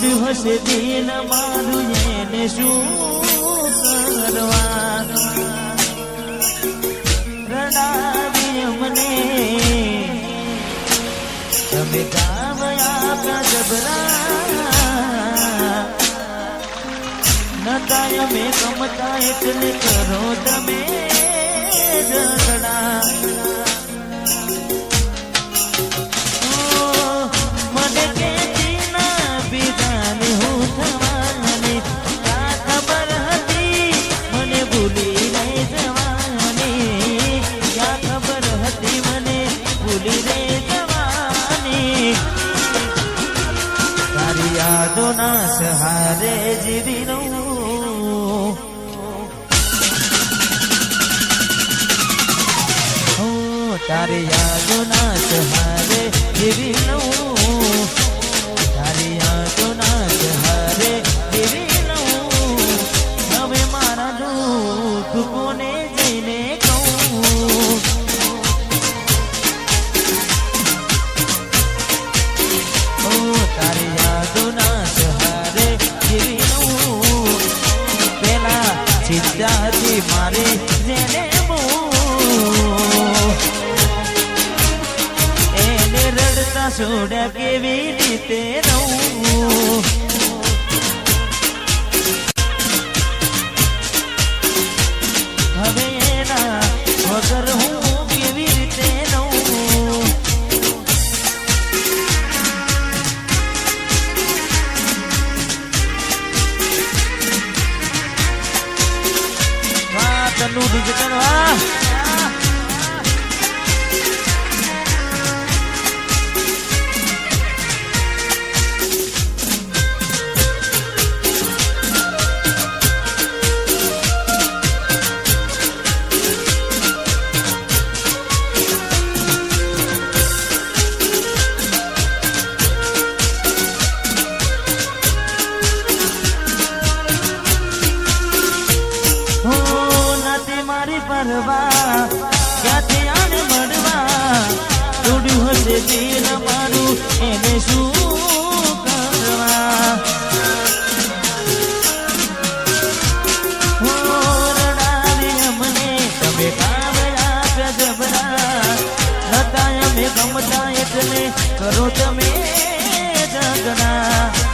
તોડ્યું હશે દિલ મારું એને શું કરવા રડાવી મને તમે કામ આપ્યા જબરા નતા અમે ગમતા એટલે કરો તમે ઝઘડા મને કેતી ના બીજાને હું થવાની કા ખબર હતી મને ભૂલી નહીં જવાની ક્યાં ખબર હતી મને ભૂલી નહીં જવાની તારી યાદોના સહારે જીવી રહું તારી યાદોના સહારે જીવી લઉં તારી યાદોના સહારે જીવી લઉં હવે મારા દુઃખ કોને જઈને કહું તારી યાદોના સહારે જીવી લઉં પેલા ચિંતાથી મારી જેને રડતા છોડ્યા કેવી રીતે રહું હવે એના વગર હું કેવી રીતે રહું વાહ તનુ ડિજિટલ વાહ ક્યાંથી આને મળવા તોડ્યું હશે દિલ મારું એને શું કરવા રડાવી અમને તમે કામ આપ્યા જબરા નતા અમે ગમતા એટલે કરો તમે ઝઘડા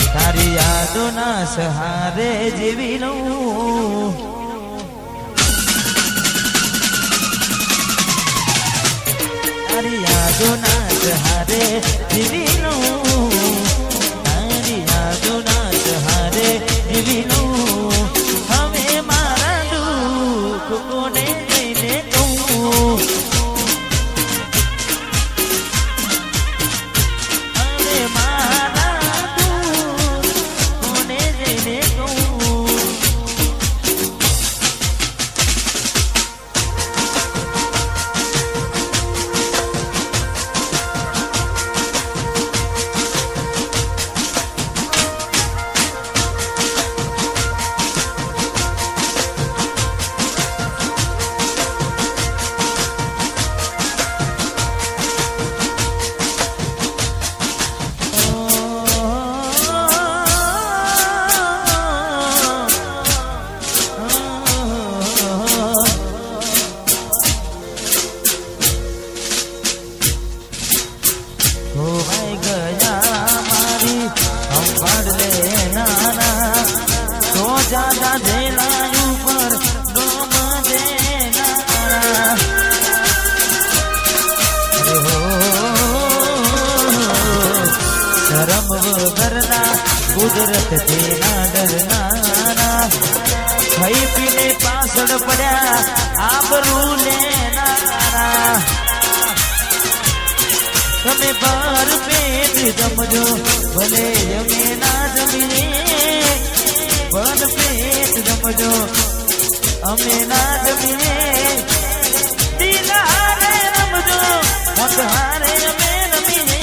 તારી યાદોના સહારે જીવી લઉં તારી યાદોના સહારે જીવી લઉં તારી યાદોના સહારે જીવી લઉં હવે મારા દુઃખ કોને જઈને કહું ज्यादा जेलायू पर डोम देना शरम वगरना कुदरत देना डरना खाई पीने पासड़ पड़ा आबरू लेना તમે પર પેટ જમજો ભલે જમે ના જમીએ પર પેટ જમજો અમે ના જમીએ દિલ હારે રમજો મત હારે અમે રમીએ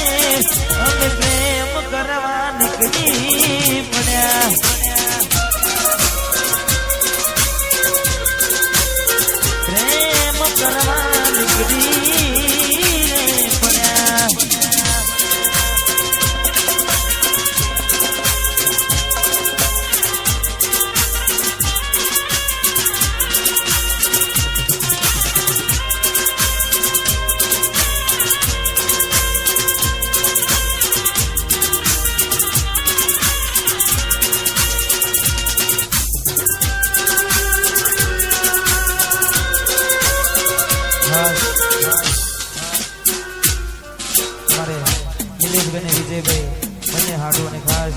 નિલેશભાઈ ને વિજયભાઈ બંને હાડુ અને ખાસ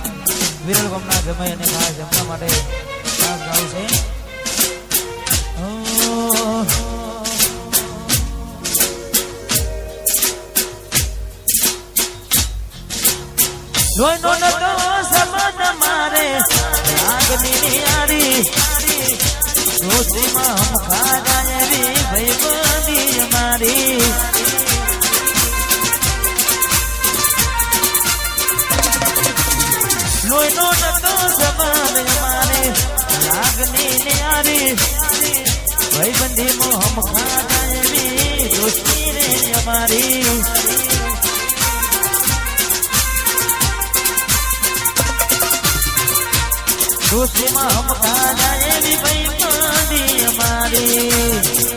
વિરલ ગામના જમાઈ અને ખાસ એમના માટે ખાસ ગાવું છે. લોહીનો નતો સંબંધ મારે આગની યારી દોસ્તીમાં હમ ખાડાય રી ભાઈબંધી અમારી લોહીનો નતો સંબંધ મારે આગની યારી ભાઈબંધીમાં હમ ખાડાય રી દોસ્તી રે અમારી दोस्ती में हम खाना भी भाई मानी हमारी